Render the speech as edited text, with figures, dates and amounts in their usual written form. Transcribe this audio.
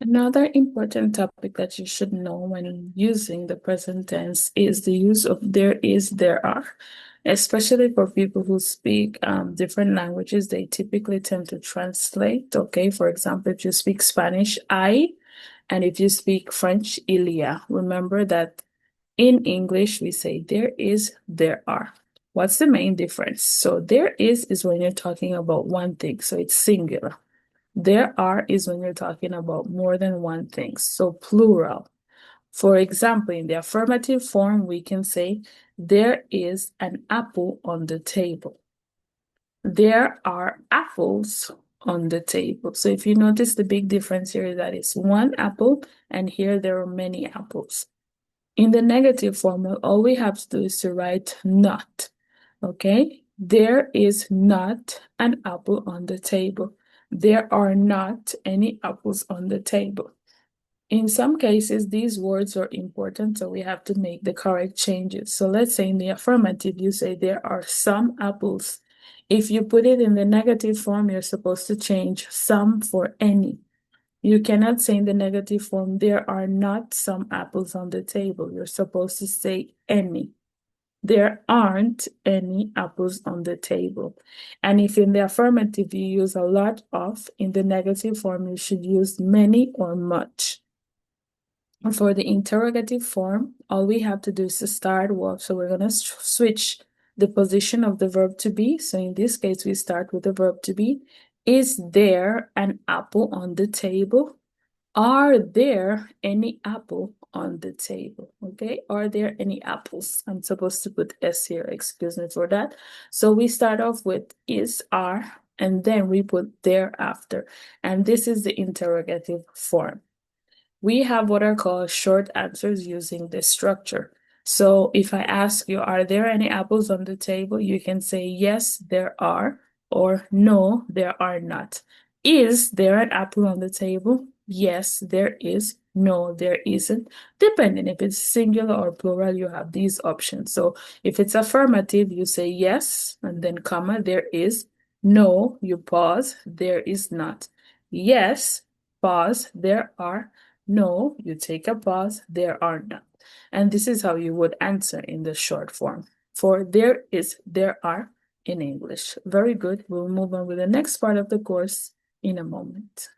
Another important topic that you should know when using the present tense is the use of there is, there are. Especially for people who speak different languages, they typically tend to translate. Okay, for example, if you speak Spanish, I, and if you speak French, il y a. Remember that in English, we say there is, there are. What's the main difference? So there is when you're talking about one thing, so it's singular. There are is when you're talking about more than one thing, so plural. For example, in the affirmative form, we can say, there is an apple on the table. There are apples on the table. So if you notice the big difference here is that it's one apple, and here there are many apples. In the negative form, all we have to do is to write not. Okay? There is not an apple on the table. There are not any apples on the table. In some cases, these words are important, so we have to make the correct changes. So let's say in the affirmative, you say there are some apples. If you put it in the negative form, you're supposed to change some for any. You cannot say in the negative form, there are not some apples on the table. You're supposed to say any. There aren't any apples on the table. And if in the affirmative you use a lot of, in the negative form, you should use many or much. For the interrogative form, all we have to do is to start verb. So we're going to switch the position of the verb to be. So in this case, we start with the verb to be. Is there an apple on the table? Are there any apple on the table? Okay, are there any apples? I'm supposed to put S here, excuse me for that. So we start off with is, are, and then we put there after. And this is the interrogative form. We have what are called short answers using this structure. So if I ask you, are there any apples on the table? You can say, yes, there are, or no, there are not. Is there an apple on the table? Yes, there is. No, there isn't. Depending if it's singular or plural, you have these options. So if it's affirmative, you say yes, and then comma, there is. No, you pause, there is not. Yes, pause, there are. No, you take a pause, there are none. And this is how you would answer in the short form. For there is, there are in English. Very good. We'll move on with the next part of the course in a moment.